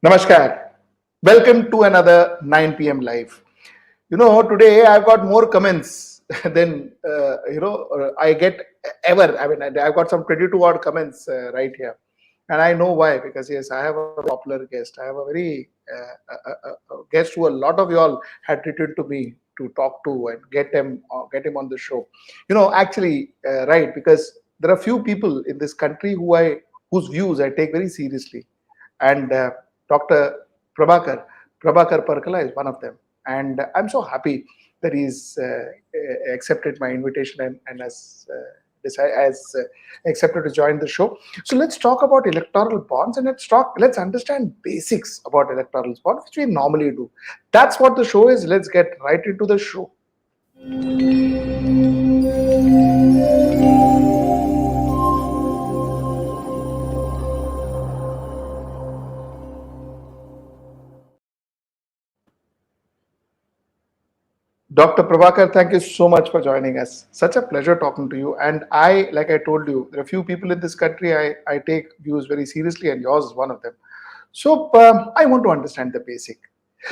Namaskar. Welcome to another 9 p.m. live. Today I've got more comments than I get ever. I mean, I've got some 22 odd comments right here, and I know why. Because yes, I have a popular guest. I have a very guest who a lot of y'all had treated to me to talk to and get him on the show. Right? Because there are few people in this country whose views I take very seriously, and Dr. Prabhakar, Prabhakar Parakala is one of them. And I'm so happy that he's accepted my invitation and has accepted to join the show. So let's talk about electoral bonds and let's understand basics about electoral bonds, which we normally do. That's what the show is. Let's get right into the show. Dr. Prabhakar, thank you so much for joining us. Such a pleasure talking to you. And like I told you, there are few people in this country I take views very seriously, and yours is one of them. So I want to understand the basic.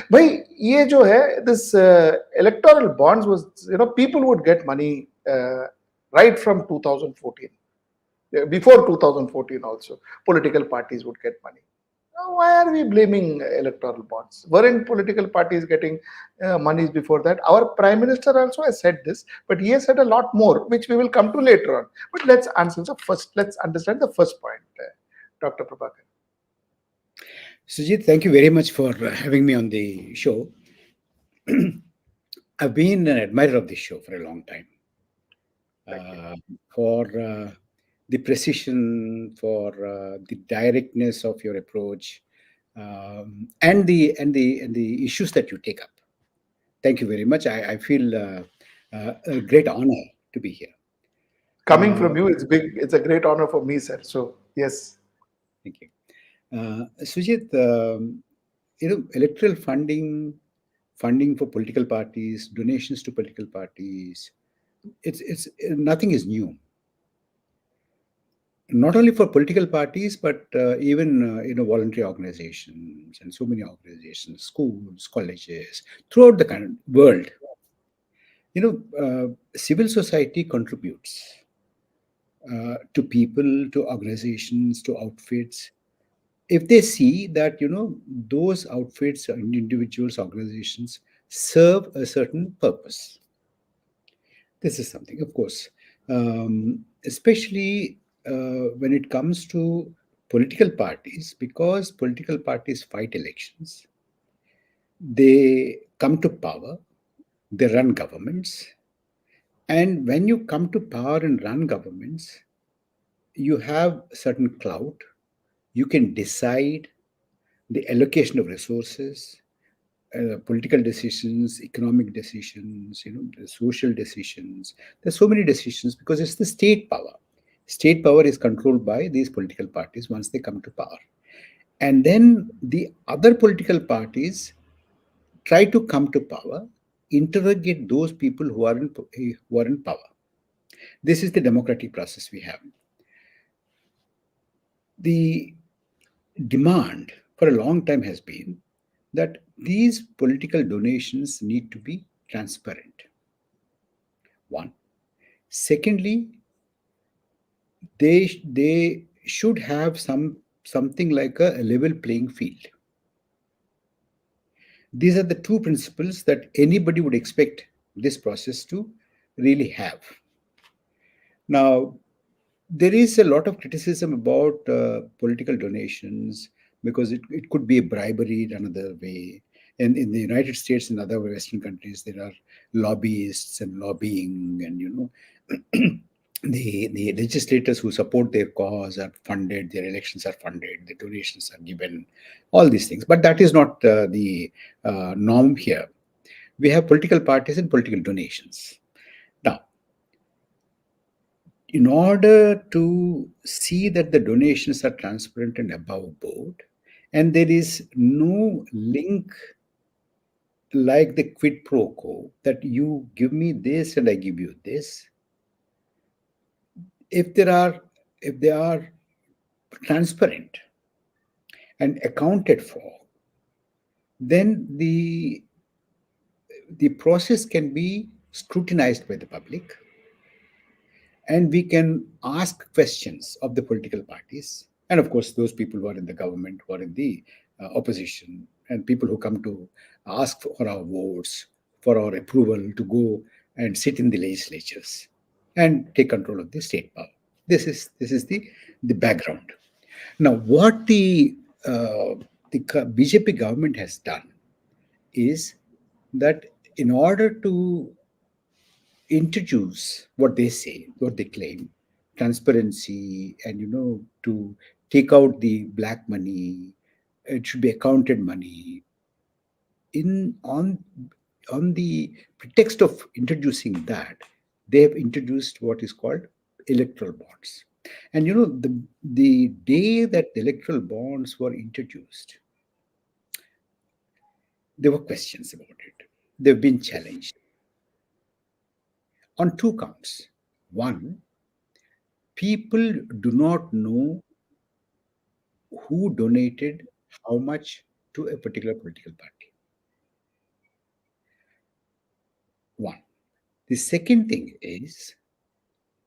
भाई ये जो है this electoral bonds was, people would get money right from 2014. Before 2014 also, political parties would get money. Why are we blaming electoral bonds? Weren't political parties getting monies before that? Our Prime Minister also has said this, but he has said a lot more, which we will come to later on. But let's answer the first. Let's understand the first point, Dr. Prabhakar. Sujit, thank you very much for having me on the show. I've been an admirer of this show for a long time. For the precision, for the directness of your approach, and the issues that you take up. Thank you very much. I feel a great honor to be here. Coming from you, it's big. It's a great honor for me, sir. So yes. Thank you. Sujit, electoral funding for political parties, donations to political parties, it's nothing is new. Not only for political parties, but even voluntary organizations and so many organizations, schools, colleges throughout the world. Civil society contributes to people, to organizations, to outfits. If they see that those outfits and individuals, organizations serve a certain purpose, this is something, of course, especially when it comes to political parties, because political parties fight elections, they come to power, they run governments, and when you come to power and run governments, you have certain clout. You can decide the allocation of resources, political decisions, economic decisions, the social decisions. There's so many decisions because it's the state power. State power is controlled by these political parties once they come to power. And then the other political parties try to come to power, interrogate those people who are in power. This is the democratic process we have. The demand for a long time has been that these political donations need to be transparent. One. Secondly, they should have something like a level playing field. These are the two principles that anybody would expect this process to really have. Now, there is a lot of criticism about political donations because it could be a bribery in another way. And in the United States and other Western countries, there are lobbyists and lobbying, and the legislators who support their cause are funded, their elections are funded, the donations are given, all these things. But that is not the norm here. We have political parties and political donations. Now, in order to see that the donations are transparent and above board, and there is no link like the quid pro quo that you give me this and I give you this. If they are transparent and accounted for then the process can be scrutinized by the public, and we can ask questions of the political parties, and of course those people who are in the government, who are in the opposition, and people who come to ask for our votes, for our approval to go and sit in the legislatures and take control of the state power. This is the background. Now what the BJP government has done is that, in order to introduce what they say, what they claim, transparency, and to take out the black money, it should be accounted money. In on the pretext of introducing that, they have introduced what is called electoral bonds. And the day that the electoral bonds were introduced, there were questions about it. They've been challenged on two counts. One, people do not know who donated how much to a particular political party. One. The second thing is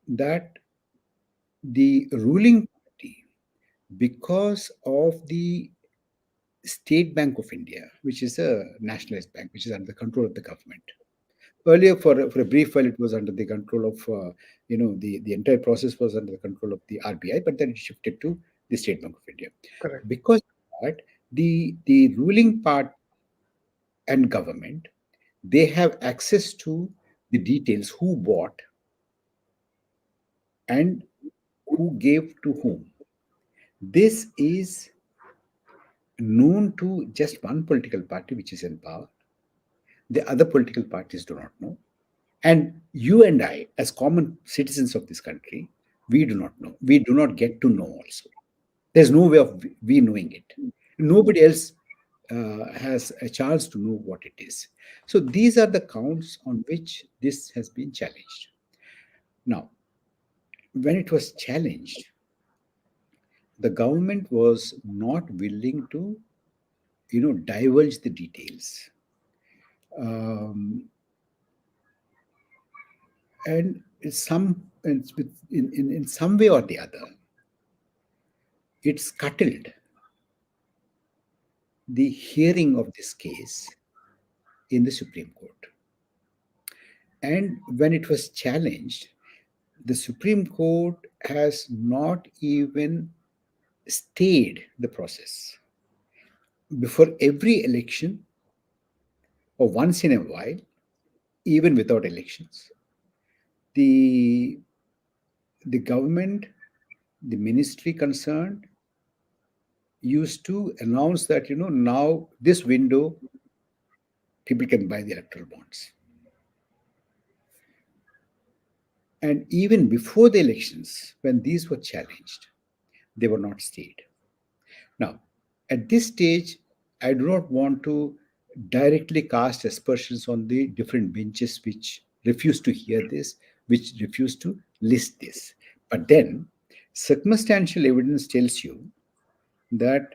that the ruling party, because of the State Bank of India, which is a nationalized bank, which is under the control of the government. Earlier, for a brief while, it was under the control of, the entire process was under the control of the RBI, but then it shifted to the State Bank of India. Correct. Because of that, the ruling part and government, they have access to the details, who bought and who gave to whom. This is known to just one political party which is in power. The other political parties do not know. And you and I, as common citizens of this country, we do not know. We do not get to know also. There's no way of we knowing it. Nobody else has a chance to know what it is. So these are the counts on which this has been challenged. Now, when it was challenged, the government was not willing to, divulge the details. Um, and in some way or the other, it scuttled the hearing of this case in the Supreme Court. And when it was challenged, the Supreme Court has not even stayed the process. Before every election, or once in a while, even without elections, the the government, the ministry concerned, used to announce that now this window people can buy the electoral bonds. And even before the elections, when these were challenged, they were not stayed. Now, at this stage, I do not want to directly cast aspersions on the different benches which refuse to hear this, which refuse to list this. But then, circumstantial evidence tells you that,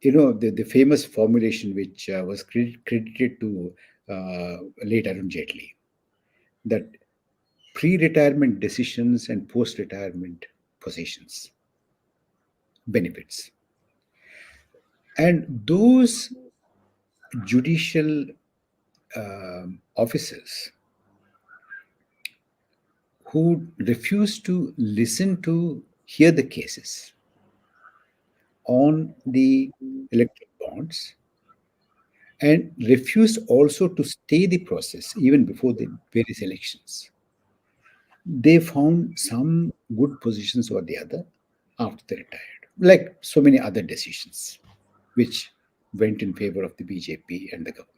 the famous formulation which was credited to late Arun Jaitley, that pre-retirement decisions and post-retirement positions, benefits. And those judicial officers who refused to listen to hear the cases on the electoral bonds and refused also to stay the process even before the various elections, they found some good positions or the other after they retired, like so many other decisions which went in favor of the BJP and the government.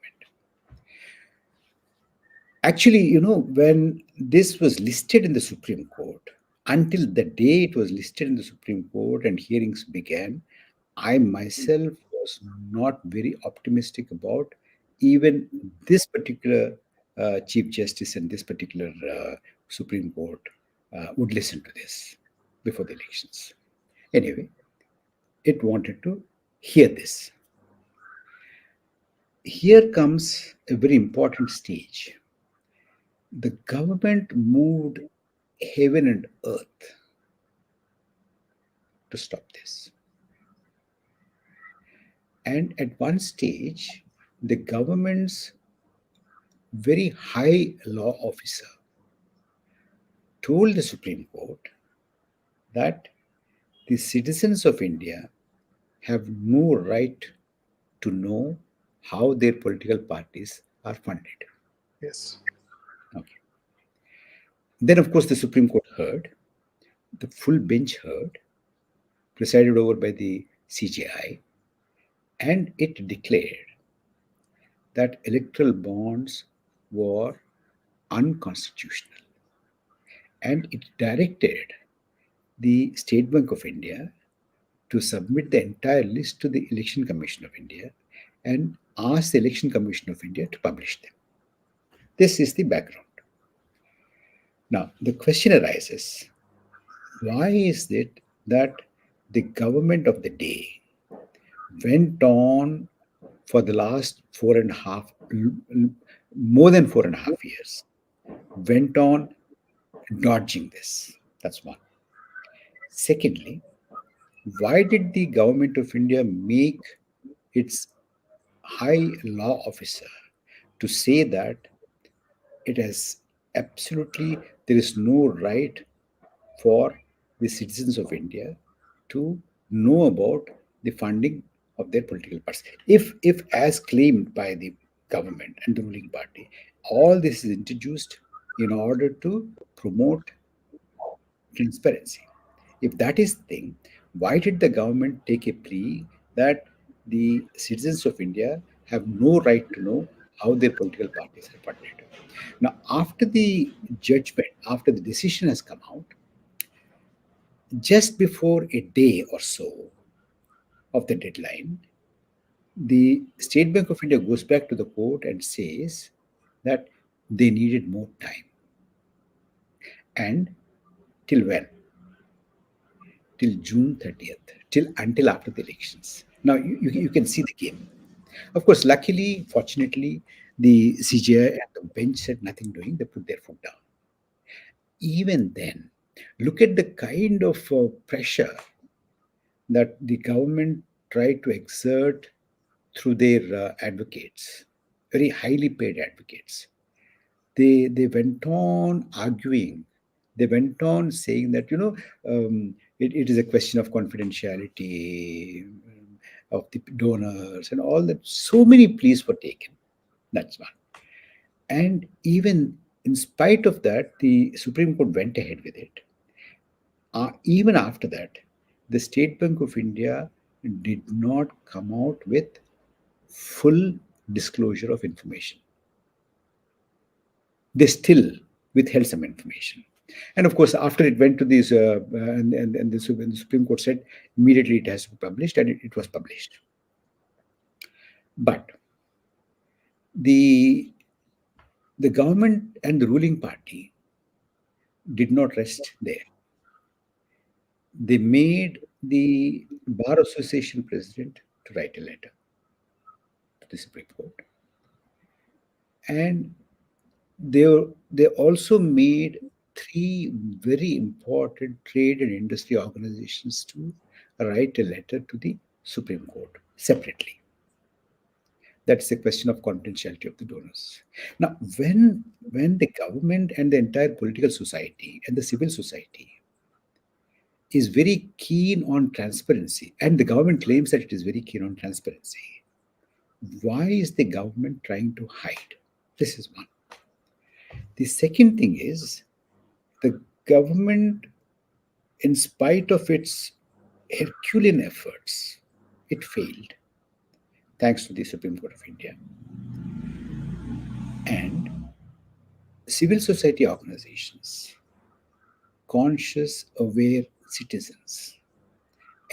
Actually, when this was listed in the Supreme Court, until the day it was listed in the Supreme Court and hearings began, I myself was not very optimistic about even this particular Chief Justice and this particular Supreme Court would listen to this before the elections. Anyway, it wanted to hear this. Here comes a very important stage. The government moved heaven and earth to stop this. And at one stage, the government's very high law officer told the Supreme Court that the citizens of India have no right to know how their political parties are funded. Yes. Okay. Then, of course, the Supreme Court heard, the full bench heard, presided over by the CJI, and it declared that electoral bonds were unconstitutional. And it directed the State Bank of India to submit the entire list to the Election Commission of India and ask the Election Commission of India to publish them. This is the background. Now, the question arises, why is it that the government of the day went on for the last more than 4.5 years, went on dodging this? That's one. Secondly, why did the government of India make its high law officer to say that it has absolutely, there is no right for the citizens of India to know about the funding of their political parties? If as claimed by the government and the ruling party, all this is introduced in order to promote transparency. If that is the thing, why did the government take a plea that the citizens of India have no right to know how their political parties are funded? Now, after the judgment, after the decision has come out, just before a day or so of the deadline, the State Bank of India goes back to the court and says that they needed more time. And till when? Till June 30th, till until after the elections. Now you can see the game. Of course, luckily, fortunately, the CGI and the bench said nothing doing. They put their foot down. Even then, look at the kind of pressure that the government tried to exert through their advocates, very highly paid advocates. They went on arguing. They went on saying that it is a question of confidentiality of the donors and all that. So many pleas were taken. That's one. And even in spite of that, the Supreme Court went ahead with it. Even after that, the State Bank of India did not come out with full disclosure of information. They still withheld some information. And of course, after it went to these, and the Supreme Court said immediately it has to be published, and it was published. But the the government and the ruling party did not rest there. They made the Bar Association president to write a letter to the Supreme Court, and they they also made three very important trade and industry organizations to write a letter to the Supreme Court separately. That's the question of confidentiality of the donors. Now, when the government and the entire political society and the civil society is very keen on transparency, and the government claims that it is very keen on transparency, why is the government trying to hide? This is one. The second thing is the government, in spite of its Herculean efforts, it failed, thanks to the Supreme Court of India. And civil society organizations, conscious, aware citizens,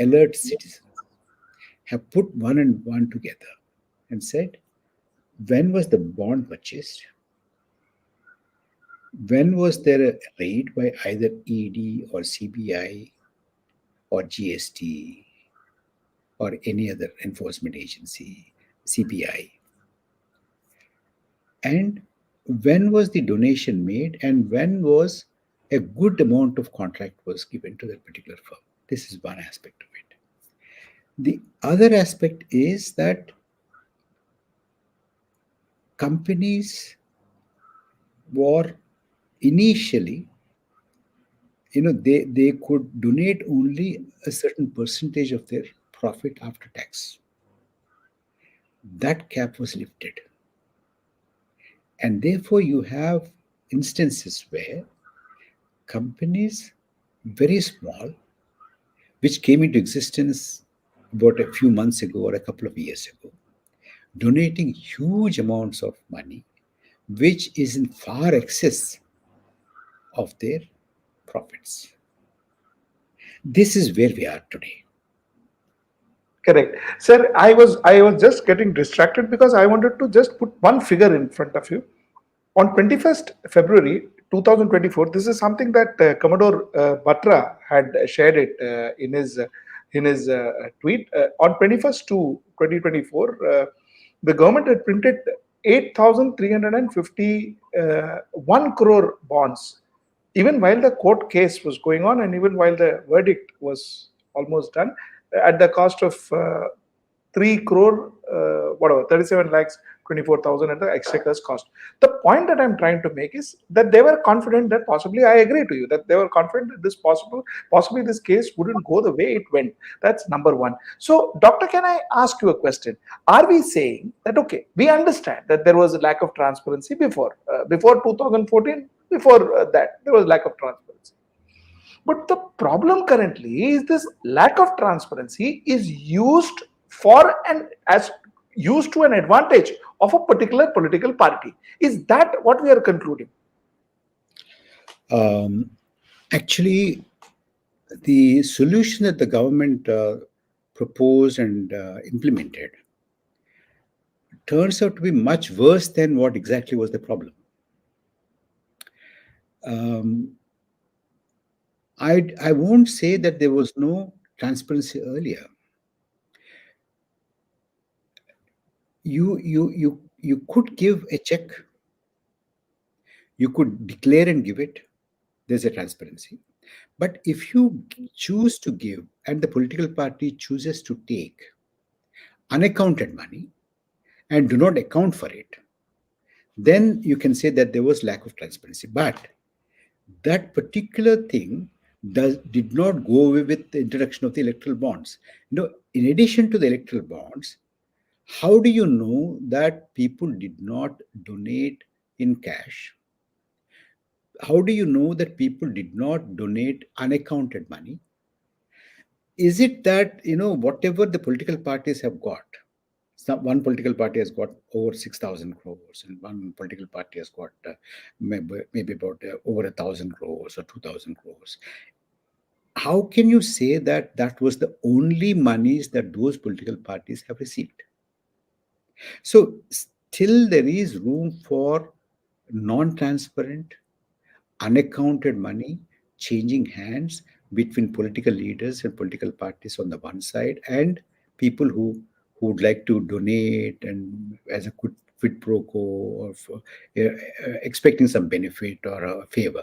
alert citizens, have put one and one together and said, when was the bond purchased? When was there a raid by either ED or CBI or GST or any other enforcement agency, CPI? And when was the donation made, and when was a good amount of contract was given to that particular firm? This is one aspect of it. The other aspect is that companies were initially, they could donate only a certain percentage of their profit after tax. That cap was lifted. And therefore, you have instances where companies, very small, which came into existence about a few months ago or a couple of years ago, donating huge amounts of money, which is in far excess of their profits. This is where we are today. Correct. Sir, I was just getting distracted because I wanted to just put one figure in front of you. On 21st February 2024, this is something that Commodore Batra had shared it in his tweet. On 21st to 2024, the government had printed 8,351 crore bonds, even while the court case was going on and even while the verdict was almost done, at the cost of 3 crore, whatever, 37 lakhs 24,000 at the exchequer's cost. The point that I'm trying to make is that they were confident that possibly, I agree to you, that they were confident that possibly this case wouldn't go the way it went. That's number one. So, Doctor, can I ask you a question? Are we saying that, okay, we understand that there was a lack of transparency before 2014, before that, there was lack of transparency. But the problem currently is this lack of transparency is used for an as used to an advantage of a particular political party. Is that what we are concluding? Um, Actually, the solution that the government proposed and implemented turns out to be much worse than what exactly was the problem. Um, I won't say that there was no transparency earlier. You could give a check, you could declare and give it. There's a transparency. But if you choose to give and the political party chooses to take unaccounted money and do not account for it, then you can say that there was lack of transparency. But that particular thing did not go away with the introduction of the electoral bonds. In addition to the electoral bonds, how do you know that people did not donate in cash? How do you know that people did not donate unaccounted money? Is it that, whatever the political parties have got, one political party has got over 6,000 crores, and one political party has got maybe about over 1,000 crores or 2,000 crores. How can you say that that was the only monies that those political parties have received? So still there is room for non-transparent, unaccounted money changing hands between political leaders and political parties on the one side, and people who would like to donate and as a quid pro quo, or for, expecting some benefit or a favor.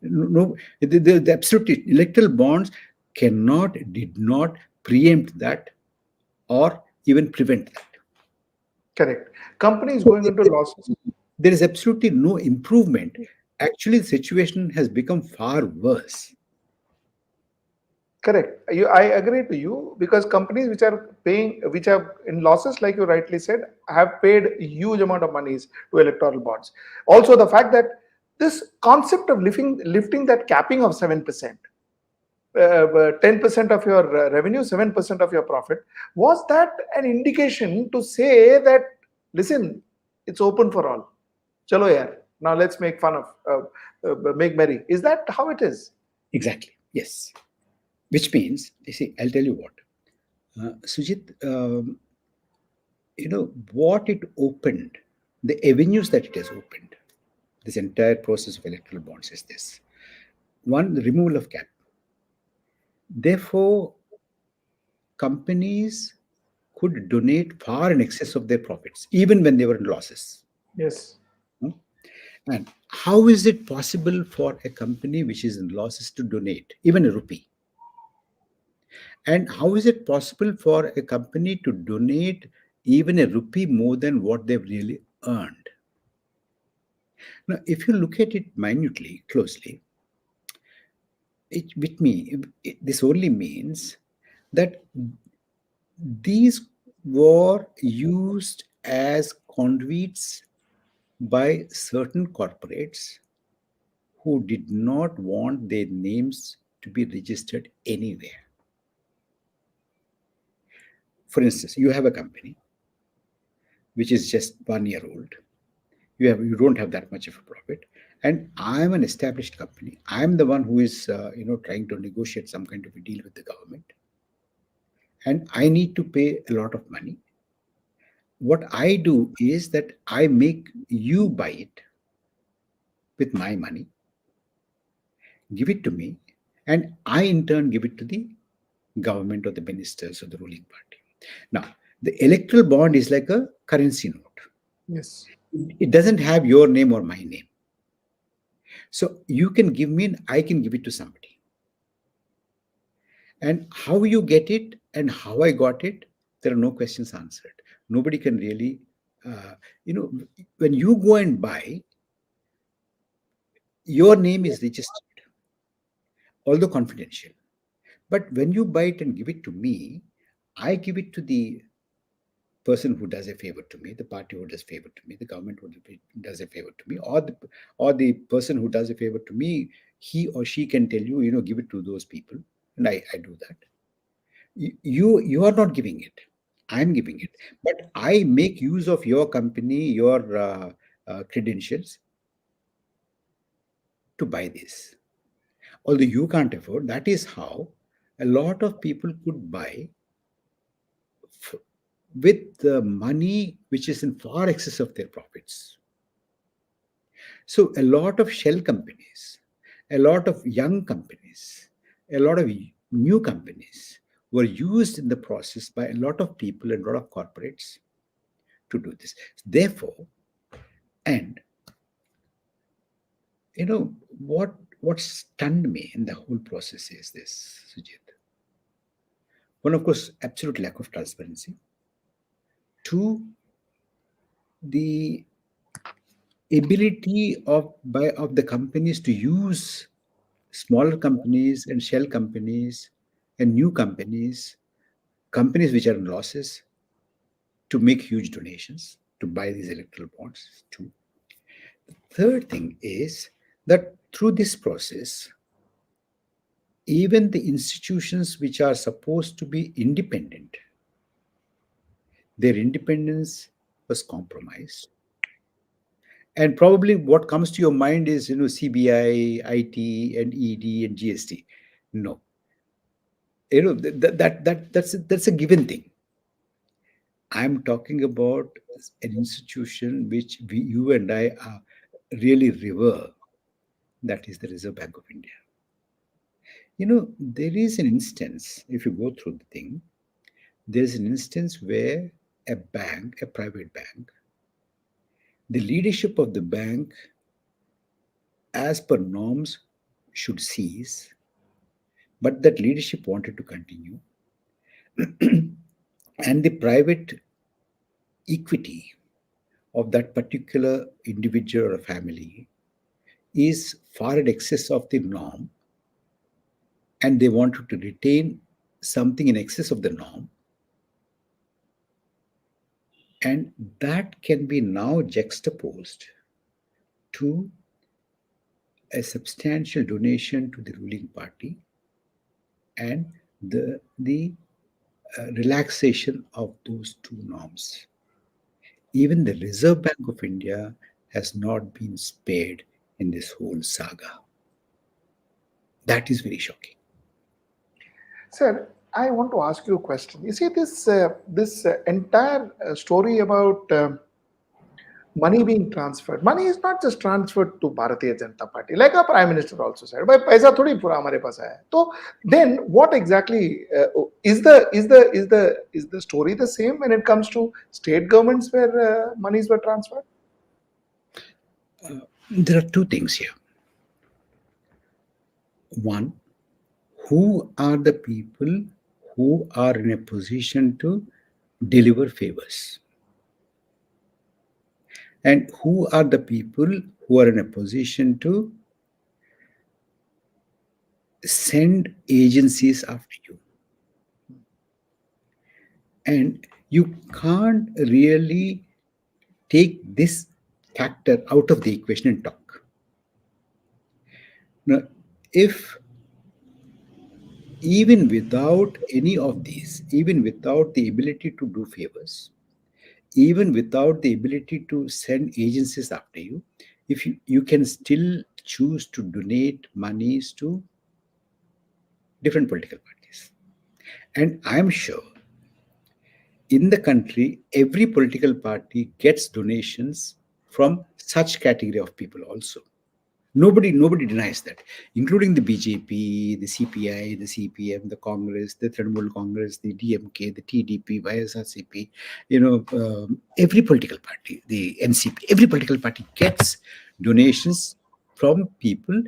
No, the absolute electoral bonds did not preempt that or even prevent that. Correct. Companies So going into losses. there is absolutely no improvement. Actually, the situation has become far worse. Correct. I agree to you because companies which are in losses, like you rightly said, have paid huge amount of monies to electoral bonds. Also, the fact that this concept of lifting that capping of 7%, 10% of your revenue, 7% of your profit, was that an indication to say that, listen, it's open for all. Chalo yaar. Now let's make fun of, make merry. Is that how it is? Exactly. Yes. Which means, you see, I'll tell you what, Sujit, what it opened, the avenues that it has opened, this entire process of electoral bonds is this. One, the removal of cap. Therefore, companies could donate far in excess of their profits, even when they were in losses. Yes. And how is it possible for a company which is in losses to donate even a rupee? And how is it possible for a company to donate even a rupee more than what they've really earned? Now, if you look at it minutely, closely, this only means that these were used as conduits by certain corporates who did not want their names to be registered anywhere. For instance, you have a company which is just 1 year old. You don't have that much of a profit, and I'm an established company. I'm the one who is trying to negotiate some kind of a deal with the government, and I need to pay a lot of money. What I do is that I make you buy it with my money, give it to me, and I in turn give it to the government or the ministers or the ruling party. Now, the electoral bond is like a currency note. Yes. It doesn't have your name or my name. So you can give me, and I can give it to somebody. And how you get it and how I got it, there are no questions answered. Nobody can really, uh, when you go and buy, your name is registered, although confidential. But when you buy it and give it to me, I give it to the person who does a favor to me, the party who does favor to me, the government who does a favor to me, or the person who does a favor to me, he or she can tell you, give it to those people, and I do that. You are not giving it. I'm giving it, but I make use of your company, your credentials to buy this. Although you can't afford, that is how a lot of people could buy f- with the money which is in far excess of their profits. So a lot of shell companies, a lot of young companies, a lot of new companies were used in the process by a lot of people and a lot of corporates to do this. Therefore, and what stunned me in the whole process is this, Sujit. One, of course, absolute lack of transparency. Two, the ability of the companies to use smaller companies and shell companies and new companies which are in losses, to make huge donations to buy these electoral bonds. Two. The third thing is that through this process, even the institutions which are supposed to be independent, their independence was compromised. And probably what comes to your mind is, CBI, IT, and ED and GST. No, that's a given thing. I'm talking about an institution which you and I really revere. That is the Reserve Bank of India. There is an instance, if you go through the thing, there's an instance where a bank, a private bank, the leadership of the bank, as per norms, should cease, but that leadership wanted to continue. And the private equity of that particular individual or family is far in excess of the norm, and they wanted to retain something in excess of the norm, and that can be now juxtaposed to a substantial donation to the ruling party and the relaxation of those two norms. Even the Reserve Bank of India has not been spared in this whole saga. That is very shocking. Sir, I want to ask you a question. You see, this entire story about money being transferred. Money is not just transferred to Bharatiya Janata Party, like our Prime Minister also said. "Bhai, paisa thodi pura hamare paas hai." So then, what exactly is the story the same when it comes to state governments where monies were transferred? There are two things here. One, who are the people who are in a position to deliver favors? And who are the people who are in a position to send agencies after you? And you can't really take this factor out of the equation and talk. Now, if even without any of these, even without the ability to do favors, even without the ability to send agencies after you, if you can still choose to donate monies to different political parties. And I'm sure in the country, every political party gets donations from such category of people also. Nobody denies that, including the BJP, the CPI, the CPM, the Congress, the Trinamool Congress, the DMK, the TDP, YSRCP. Every political party, the NCP, every political party gets donations from people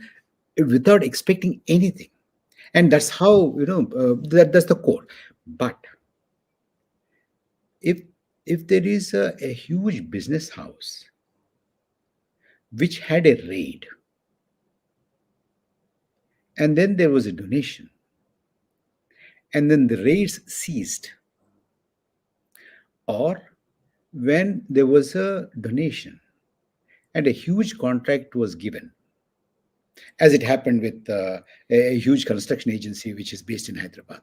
without expecting anything, and that's how that's the core. But if there is a huge business house which had a raid, and then there was a donation, and then the raids ceased, or when there was a donation and a huge contract was given, as it happened with a huge construction agency which is based in Hyderabad,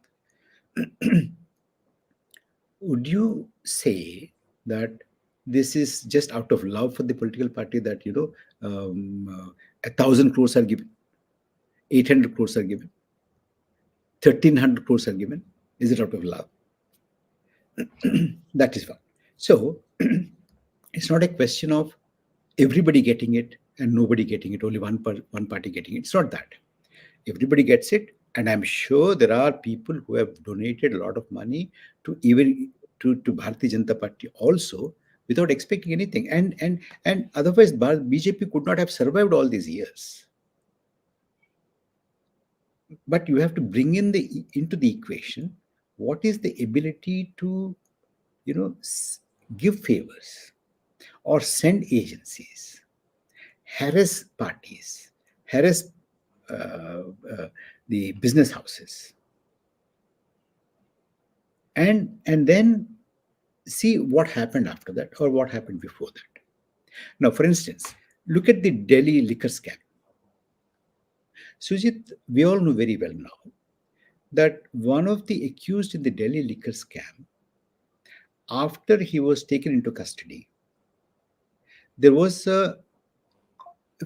would you say that this is just out of love for the political party that 1,000 crores are given, 800 crores are given, 1,300 crores are given? Is it out of love? That is one. So it's not a question of everybody getting it and nobody getting it, only one party getting it. It's not that. Everybody gets it, and I'm sure there are people who have donated a lot of money to even to Bharatiya Janata Party also without expecting anything. And otherwise, BJP could not have survived all these years. But you have to bring into the equation what is the ability to give favors or send agencies, harass parties, harass the business houses, and then see what happened after that or what happened before that. Now, for instance, look at the Delhi liquor scam. Sujit, we all know very well now that one of the accused in the Delhi liquor scam, after he was taken into custody, there was a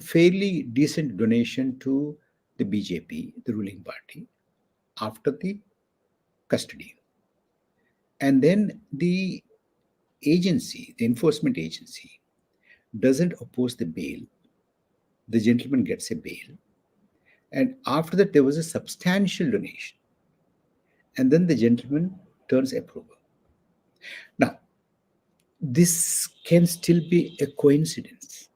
fairly decent donation to the BJP, the ruling party, after the custody. And then the agency, the enforcement agency, doesn't oppose the bail. The gentleman gets a bail. And after that, there was a substantial donation. And then the gentleman turns approval. Now, this can still be a coincidence.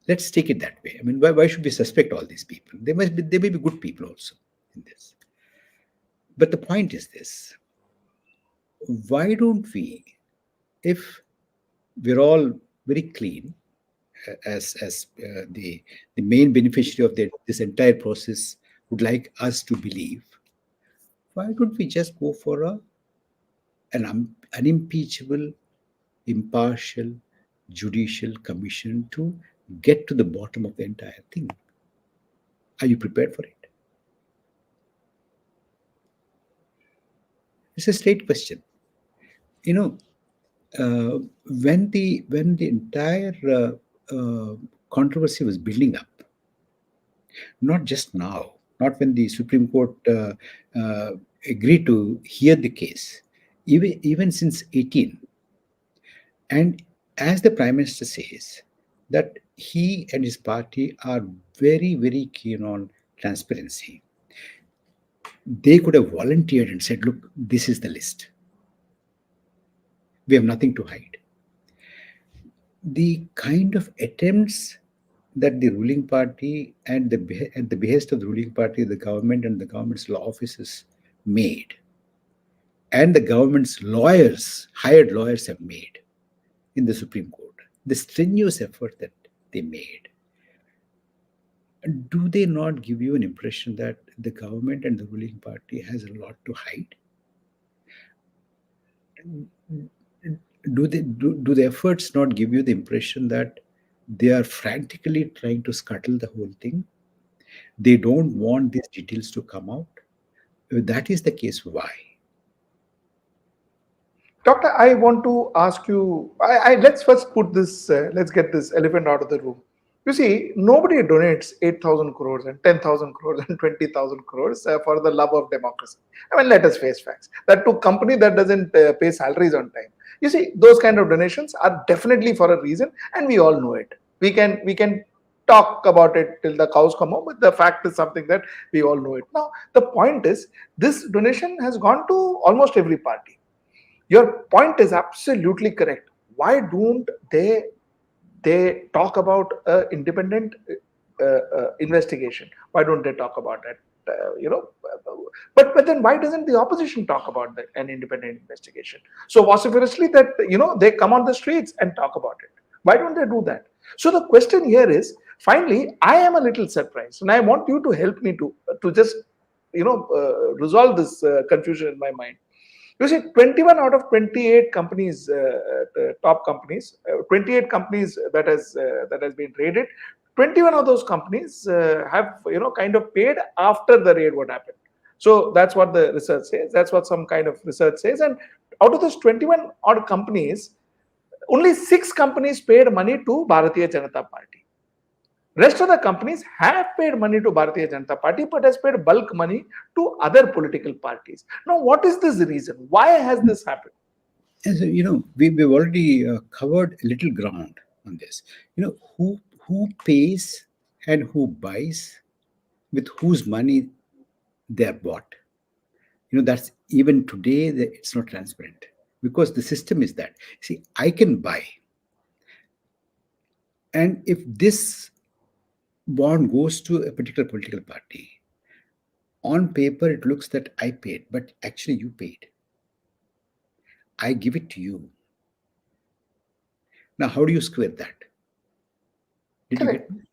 Let's take it that way. I mean, why should we suspect all these people? They may be good people also in this. But the point is this: why don't we, if we're all very clean, as the main beneficiary of this entire process would like us to believe, why don't we just go for an unimpeachable, impartial, judicial commission to get to the bottom of the entire thing? Are you prepared for it? It's a straight question. You know, when the entire controversy was building up, not just now, not when the Supreme Court agreed to hear the case, even since 18. And as the Prime Minister says, that he and his party are very, very keen on transparency. They could have volunteered and said, look, this is the list. We have nothing to hide. the kind of attempts that the ruling party and at the behest of the ruling party, the government and the government's law offices made, and the government's lawyers, hired lawyers, have made in the Supreme Court, the strenuous effort that they made, do they not give you an impression that the government and the ruling party has a lot to hide? Do the efforts not give you the impression that they are frantically trying to scuttle the whole thing? They don't want these details to come out. If that is the case, why? Doctor, I want to ask you. Let's first put this. Let's get this elephant out of the room. You see, nobody donates 8,000 crores and 10,000 crores and 20,000 crores for the love of democracy. I mean, let us face facts. That to company that doesn't pay salaries on time. You see, those kind of donations are definitely for a reason, and we all know it. We can talk about it till the cows come home, but the fact is something that we all know it. Now, the point is, this donation has gone to almost every party. Your point is absolutely correct. Why don't they talk about independent investigation? Why don't they talk about it? But then why doesn't the opposition talk about an independent investigation so vociferously that they come on the streets and talk about it? Why don't they do that? So the question here is, finally, I am a little surprised, and I want you to help me to just resolve this confusion in my mind. You see, 21 out of 28 companies, top companies, 28 companies that has been raided. 21 of those companies have kind of paid after the raid what happened. So that's what the research says. That's what some kind of research says. And out of those 21 odd companies, only 6 companies paid money to Bharatiya Janata Party. Rest of the companies have paid money to Bharatiya Janata Party, but has paid bulk money to other political parties. Now, what is this reason? Why has this happened? And so, we've already covered a little ground on this. Who pays and who buys, with whose money they are bought. That's even today it's not transparent, because the system is that. See, I can buy, and if this bond goes to a particular political party, on paper it looks that I paid, but actually you paid. I give it to you. Now, how do you square that? Did you Correct. get me?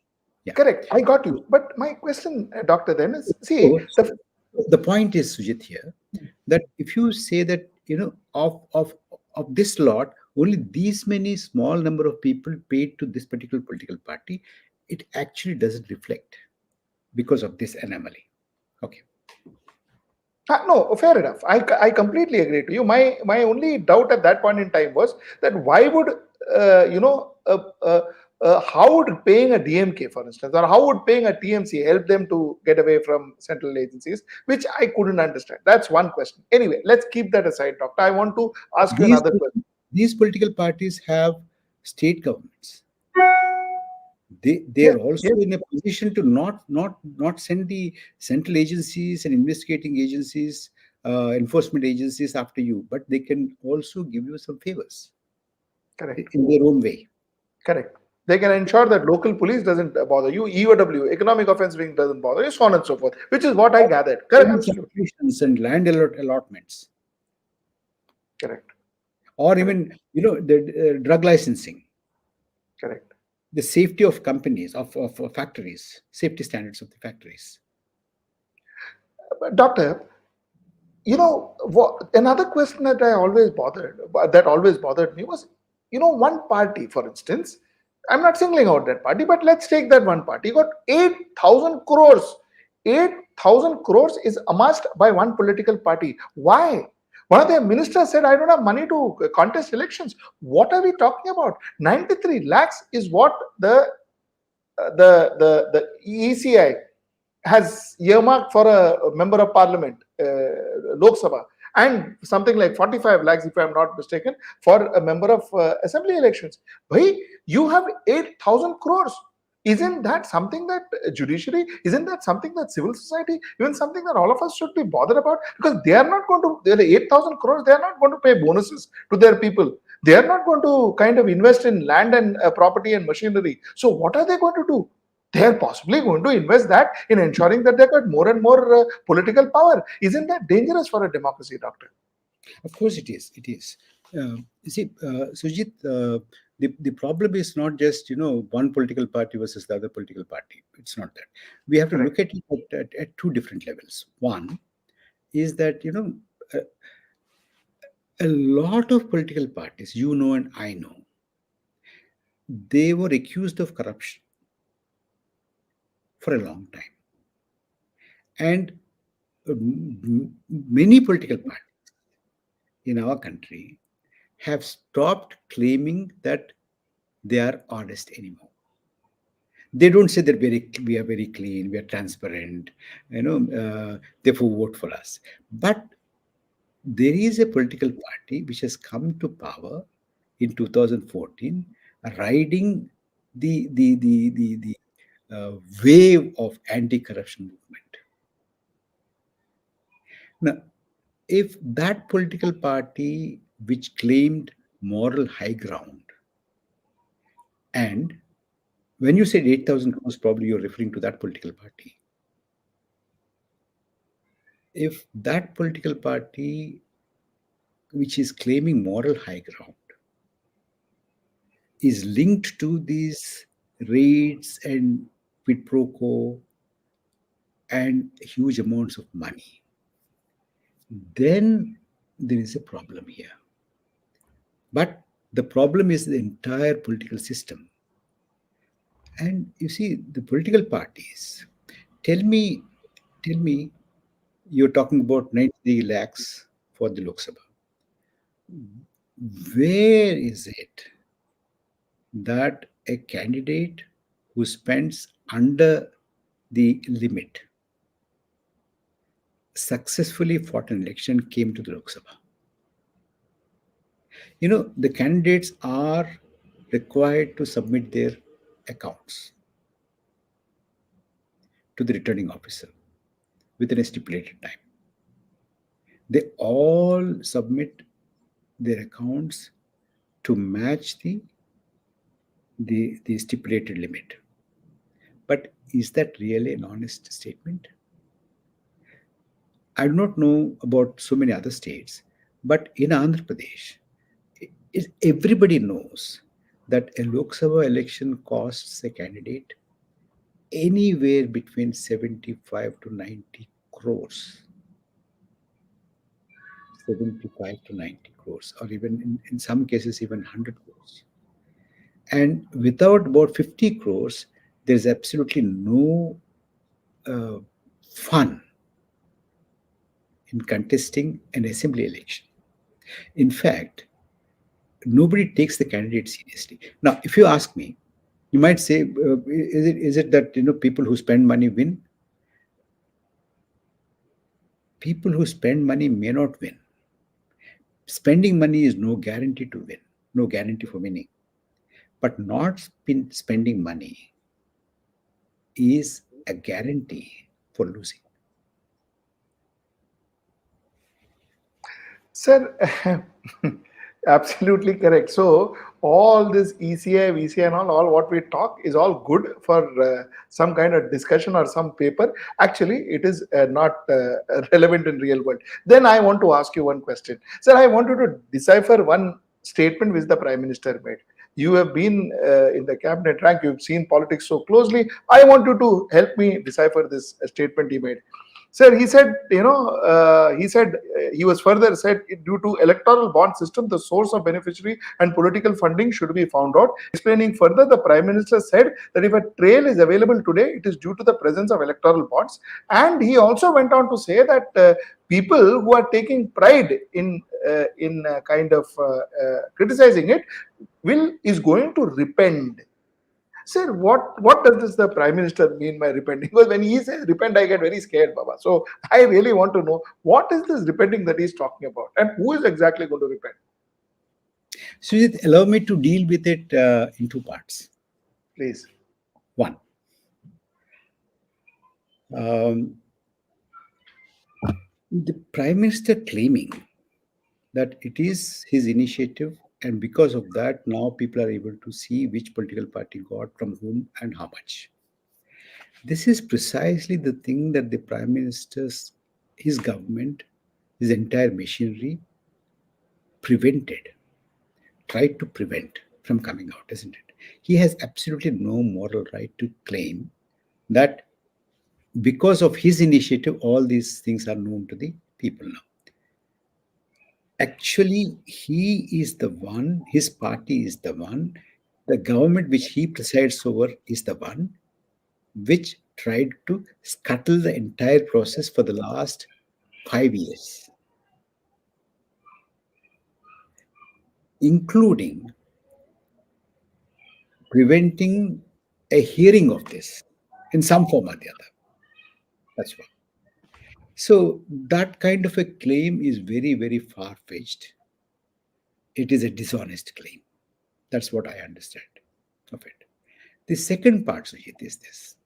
Yeah. Correct. I got you. But my question, Doctor, then is, see, So the point is, Sujit, here, that if you say that, of this lot, only these many small number of people paid to this particular political party, it actually doesn't reflect because of this anomaly. Okay. no, fair enough. I completely agree to you. My only doubt at that point in time was that why would how would paying a DMK, for instance, or how would paying a TMC help them to get away from central agencies, which I couldn't understand. That's one question. Anyway, let's keep that aside, Doctor. I want to ask you These another question. these political parties have state governments. They Yes, are also yes, in a position to not send the central agencies and investigating agencies, enforcement agencies after you, but they can also give you some favors correct. in their own way. Correct. They can ensure that local police doesn't bother you, EOW, economic offense wing doesn't bother you, so on and so forth, which is what I gathered. Correct, Even absolutely. subdivisions and land allotments, Correct. or Correct. even the drug licensing, Correct. the safety of companies, of factories, safety standards of the factories. But Doctor, another question that always bothered me was, one party, for instance, I'm not singling out that party, but let's take that one party, got 8,000 crores. 8,000 crores is amassed by one political party. Why? One of their ministers said, I don't have money to contest elections. What are we talking about? 93 lakhs is what the ECI has earmarked for a member of parliament, Lok Sabha, and something like 45 lakhs, if I'm not mistaken, for a member of assembly elections. Why you have 8,000 crores? Isn't that something that judiciary, isn't that something that civil society, even something that all of us should be bothered about? Because they are not going to, they're 8,000 crores, they are not going to pay bonuses to their people. They are not going to kind of invest in land and property and machinery. So what are they going to do? They are possibly going to invest that in ensuring that they got more and more political power. Isn't that dangerous for a democracy, doctor? Of course, it is. It is. You see, Sujit, the problem is not just one political party versus the other political party. It's not that. We have to Correct. look at it at two different levels. One is that a lot of political parties, and I know, they were accused of corruption for a long time, and many political parties in our country have stopped claiming that they are honest anymore. They don't say that we are very clean, we are transparent, therefore vote for us. But there is a political party which has come to power in 2014, riding the wave of anti-corruption movement. Now, if that political party which claimed moral high ground, and when you said 8,000 crores, probably you're referring to that political party. If that political party which is claiming moral high ground is linked to these raids and quid pro quo and huge amounts of money, then there is a problem here. But the problem is the entire political system. And you see, the political parties, tell me, you're talking about 93 lakhs for the Lok Sabha. Where is it that a candidate who spends under the limit successfully fought an election came to the Lok Sabha? The candidates are required to submit their accounts to the returning officer within a stipulated time. They all submit their accounts to match the stipulated limit. But is that really an honest statement? I do not know about so many other states, but in Andhra Pradesh, everybody knows that a Lok Sabha election costs a candidate anywhere between 75 to 90 crores. 75 to 90 crores, or even in some cases, even 100 crores. And without about 50 crores, there's absolutely no uh, fun in contesting an assembly election. In fact, nobody takes the candidate seriously. Now, if you ask me, you might say, is it that people who spend money win? People who spend money may not win. Spending money is no guarantee to win, no guarantee for winning. But not spending money is a guarantee for losing. Sir, absolutely correct. So all this ECI, VCI, and all what we talk is all good for some kind of discussion or some paper. Actually, it is not relevant in real world. Then I want to ask you one question, sir. I want you to decipher one statement which the Prime Minister made. You have been in the cabinet rank. You've seen politics so closely. I want you to help me decipher this statement he made. Sir, he said, he was further said, due to electoral bond system, the source of beneficiary and political funding should be found out. Explaining further, the Prime Minister said that if a trail is available today, it is due to the presence of electoral bonds. And he also went on to say that people who are taking pride in kind of criticizing it is going to repent. Sir, what does this the Prime Minister mean by repenting? Because when he says repent, I get very scared, Baba. So I really want to know what is this repenting that he's talking about, and who is exactly going to repent? Sujit, allow me to deal with it in two parts. Please. One, the Prime Minister claiming that it is his initiative And because of that, now people are able to see which political party got from whom and how much. This is precisely the thing that the Prime Minister's, his government, his entire machinery prevented, tried to prevent from coming out, isn't it? He has absolutely no moral right to claim that because of his initiative, all these things are known to the people now. Actually, he is the one, his party is the one, the government which he presides over is the one which tried to scuttle the entire process for the last 5 years, including preventing a hearing of this in some form or the other. That's one. So that kind of a claim is very, very far fetched. It is a dishonest claim. That's what I understand of it. The second part, Sujit, is this.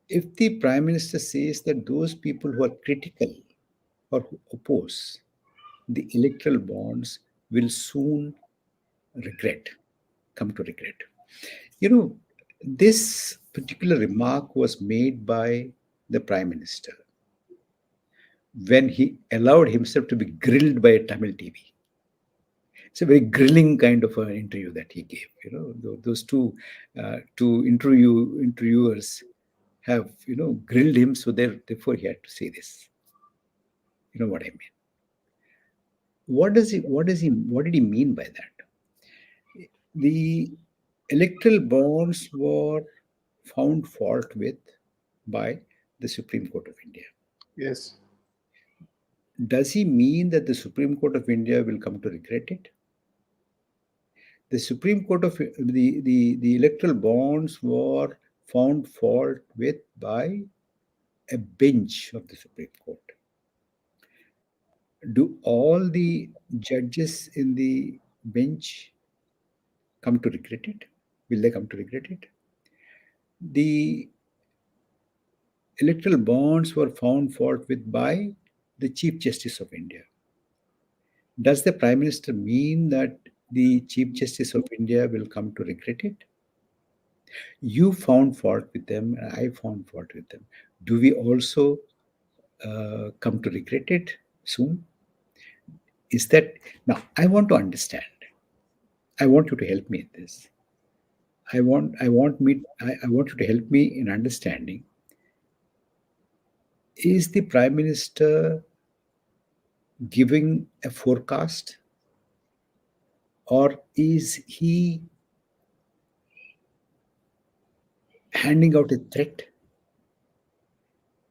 If the Prime Minister says that those people who are critical or who oppose the electoral bonds will soon regret, come to regret. You know, this particular remark was made by the Prime Minister when he allowed himself to be grilled by a Tamil TV. It's a very grilling kind of an interview that he gave. You know, those two interviewers have grilled him, so therefore he had to say this. You know what I mean? What did he mean by that? The electoral bonds were found fault with by the Supreme Court of India. Yes. Does he mean that the Supreme Court of India will come to regret it? The Supreme Court of the electoral bonds were found fault with by a bench of the Supreme Court. Do all the judges in the bench come to regret it? Will they come to regret it? The electoral bonds were found fault with by the Chief Justice of India. Does the Prime Minister mean that the Chief Justice of India will come to regret it? You found fault with them, and I found fault with them. Do we also come to regret it soon? Is that now? I want to understand. I want you to help me in this. I want you to help me in understanding. Is the Prime Minister giving a forecast, or is he handing out a threat?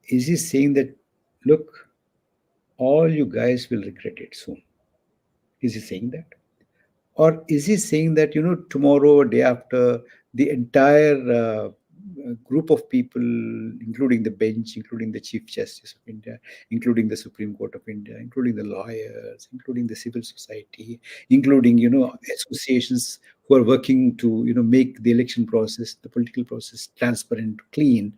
Is he saying that, look, all you guys will regret it soon? Is he saying that? Or is he saying that, tomorrow or day after, the entire group of people, including the bench, including the Chief Justice of India, including the Supreme Court of India, including the lawyers, including the civil society, including, associations who are working to, make the election process, the political process transparent, clean,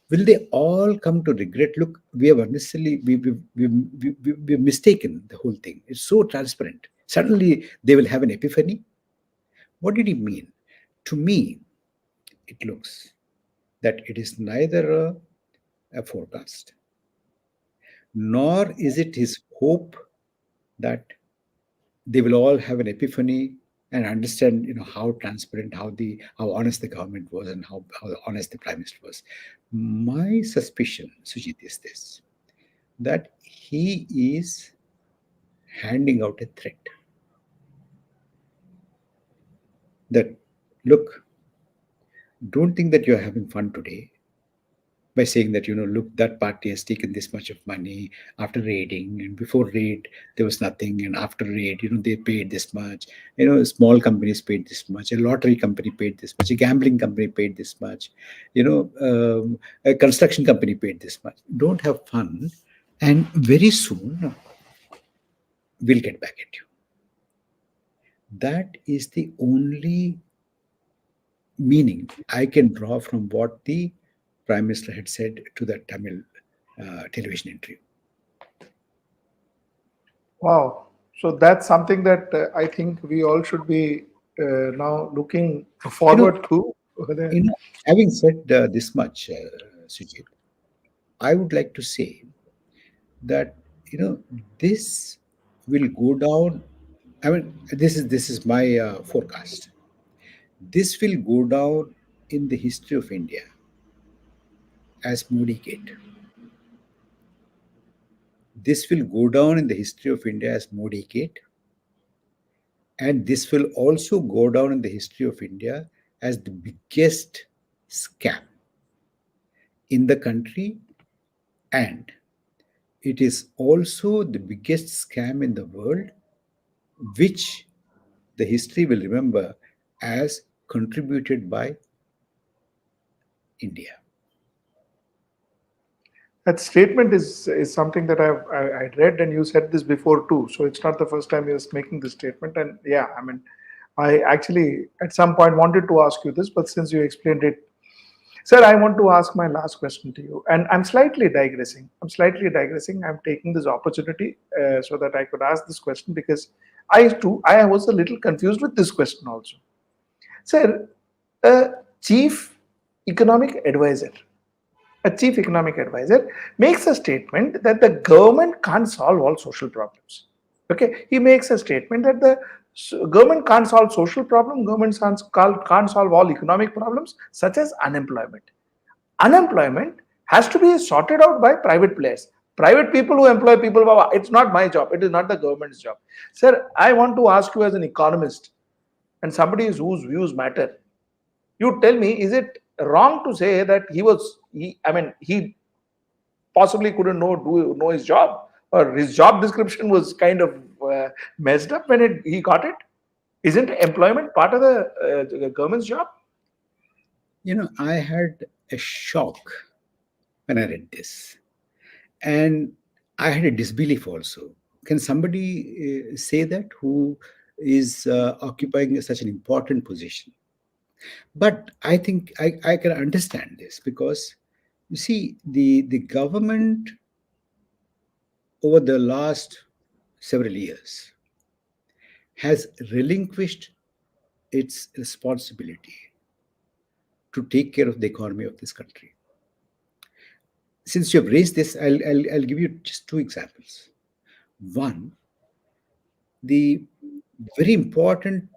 will they all come to regret? Look, we have unnecessarily we've mistaken the whole thing. It's so transparent. Suddenly they will have an epiphany. What did he mean? To me, it looks that it is neither a forecast, nor is it his hope that they will all have an epiphany and understand, how transparent, how honest the government was, and how honest the Prime Minister was. My suspicion, Sujit, is this: that he is handing out a threat. That, look, don't think that you're having fun today by saying that, look, that party has taken this much of money after raiding, and before raid there was nothing, and after raid, they paid this much. Small companies paid this much, a lottery company paid this much, a gambling company paid this much, a construction company paid this much. Don't have fun, and very soon we'll get back at you. That is the only meaning I can draw from what the Prime Minister had said to the Tamil television interview. Wow. So that's something that I think we all should be now looking You know, forward to. you know, having said this much, Sujit, I would like to say that this will go down. I mean, this is my forecast. This will go down in the history of India as Modi Gate. This will go down in the history of India as Modi Gate, and this will also go down in the history of India as the biggest scam in the country, and it is also the biggest scam in the world, which the history will remember as contributed by India. That statement is something that I read, and you said this before too. So it's not the first time you're making this statement. And yeah, I mean, I actually at some point wanted to ask you this, but since you explained it, sir, I want to ask my last question to you, and I'm slightly digressing. I'm taking this opportunity so that I could ask this question because I was a little confused with this question also. Sir, a chief economic advisor a chief economic advisor makes a statement that the government can't solve all social problems. Okay, he makes a statement that the government can't solve social problem, government can't solve all economic problems such as unemployment. Unemployment has to be sorted out by private players. Private people who employ people, it's not my job. It is not the government's job. Sir, I want to ask you as an economist and somebody whose views matter, you tell me, is it wrong to say that he possibly couldn't know his job, or his job description was kind of messed up when he got it? Isn't employment part of the government's job? I had a shock when I read this, and I had a disbelief also. Can somebody say that who is occupying such an important position? But I think I can understand this because you see, the government over the last several years has relinquished its responsibility to take care of the economy of this country. Since you have raised this, I'll give you just two examples. One, the very important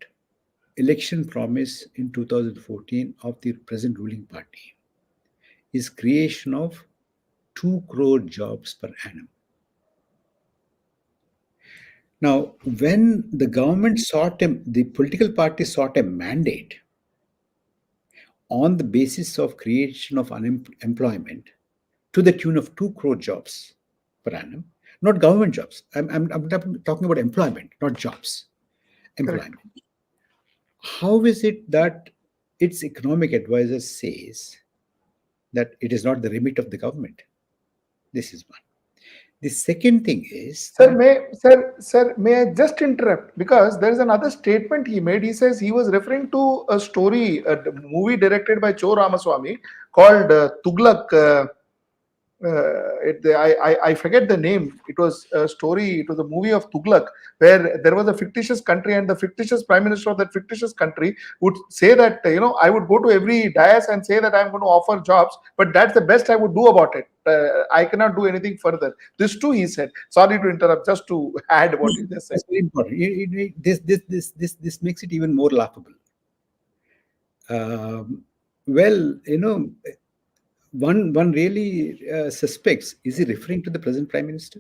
election promise in 2014 of the present ruling party is creation of 2 crore jobs per annum. Now, when the political party sought a mandate on the basis of creation of employment to the tune of 2 crore jobs per annum, not government jobs. I'm talking about employment, not jobs. Correct. Employment. How is it that its economic advisor says that it is not the remit of the government? This is one. The second thing is that Sir, may I just interrupt? Because there is another statement he made. He says he was referring to a movie directed by Cho Ramaswamy called Tuglak. I forget the name. It was a story. It was a movie of Tughlaq, where there was a fictitious country, and the fictitious prime minister of that fictitious country would say that I would go to every dais and say that I'm going to offer jobs, but that's the best I would do about it. I cannot do anything further. This too, he said. Sorry to interrupt. Just to add what you just said. that's very important. This makes it even more laughable. Um, well, one really suspects, is he referring to the present prime minister?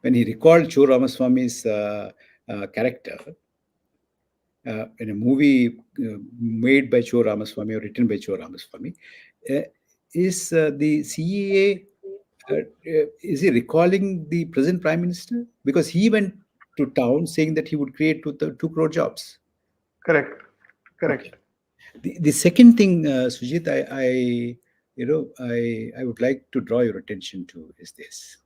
When he recalled Cho Ramaswamy's character in a movie made by Cho Ramaswamy or written by Cho Ramaswamy, uh, is the CEA, is he recalling the present prime minister? Because he went to town saying that he would create 2 crore jobs. Correct. Okay. Correct. The second thing, Sujit, I would like to draw your attention to is this.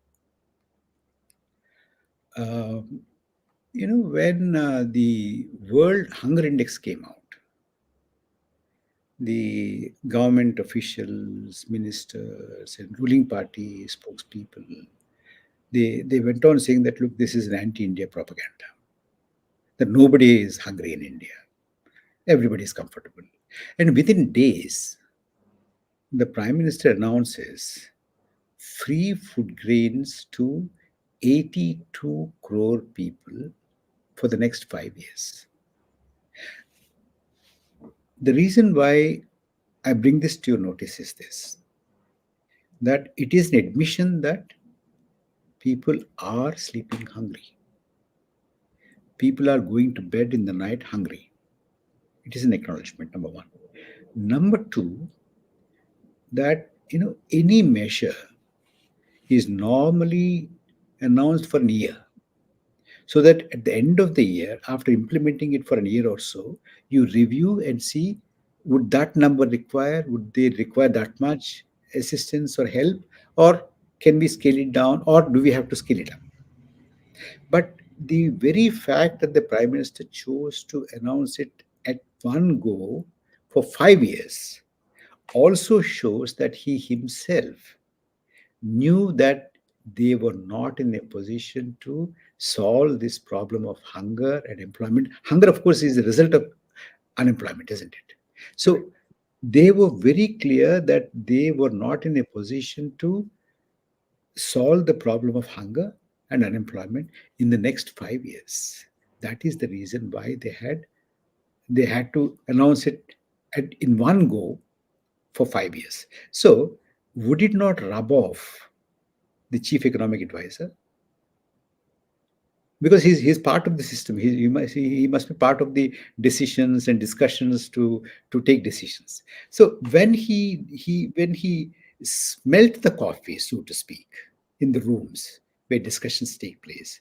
Um, when the World Hunger Index came out, the government officials, ministers, and ruling party spokespeople They went on saying that, look, this is an anti-India propaganda, that nobody is hungry in India, everybody is comfortable. And within days, the Prime Minister announces free food grains to 82 crore people for the next 5 years. The reason why I bring this to your notice is this, that it is an admission that people are sleeping hungry. People are going to bed in the night hungry. It is an acknowledgement, number one. Number two, that any measure is normally announced for a year, so that at the end of the year, after implementing it for a year or so, you review and see, would that number require, would they require that much assistance or help, or can we scale it down, or do we have to scale it up? But the very fact that the Prime Minister chose to announce it at one go for 5 years also shows that he himself knew that they were not in a position to solve this problem of hunger and employment. Hunger, of course, is a result of unemployment, isn't it? So they were very clear that they were not in a position to solve the problem of hunger and unemployment in the next 5 years. That is the reason why they had to announce it in one go for 5 years. So would it not rub off the chief economic advisor? Because he's part of the system. He must be part of the decisions and discussions to take decisions. So when he smelt the coffee, so to speak, in the rooms where discussions take place,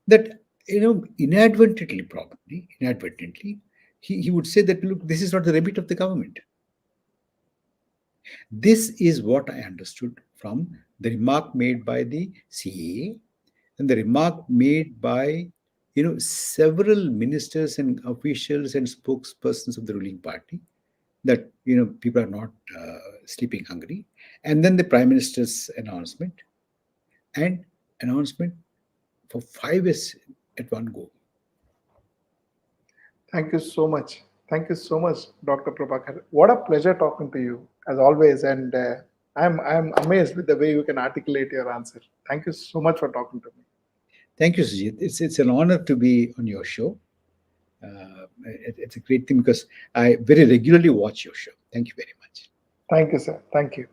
that inadvertently, he would say that, look, this is not the remit of the government. This is what I understood from the remark made by the CAA and the remark made by several ministers and officials and spokespersons of the ruling party, that people are not sleeping hungry, and then the Prime Minister's announcement for 5 years at one go. Thank you so much. Thank you so much, Dr. Prabhakar. What a pleasure talking to you as always, and I'm amazed with the way you can articulate your answer. Thank you so much for talking to me. Thank you, Sujit. It's an honor to be on your show. It's a great thing because I very regularly watch your show. Thank you very much. Thank you, sir. Thank you.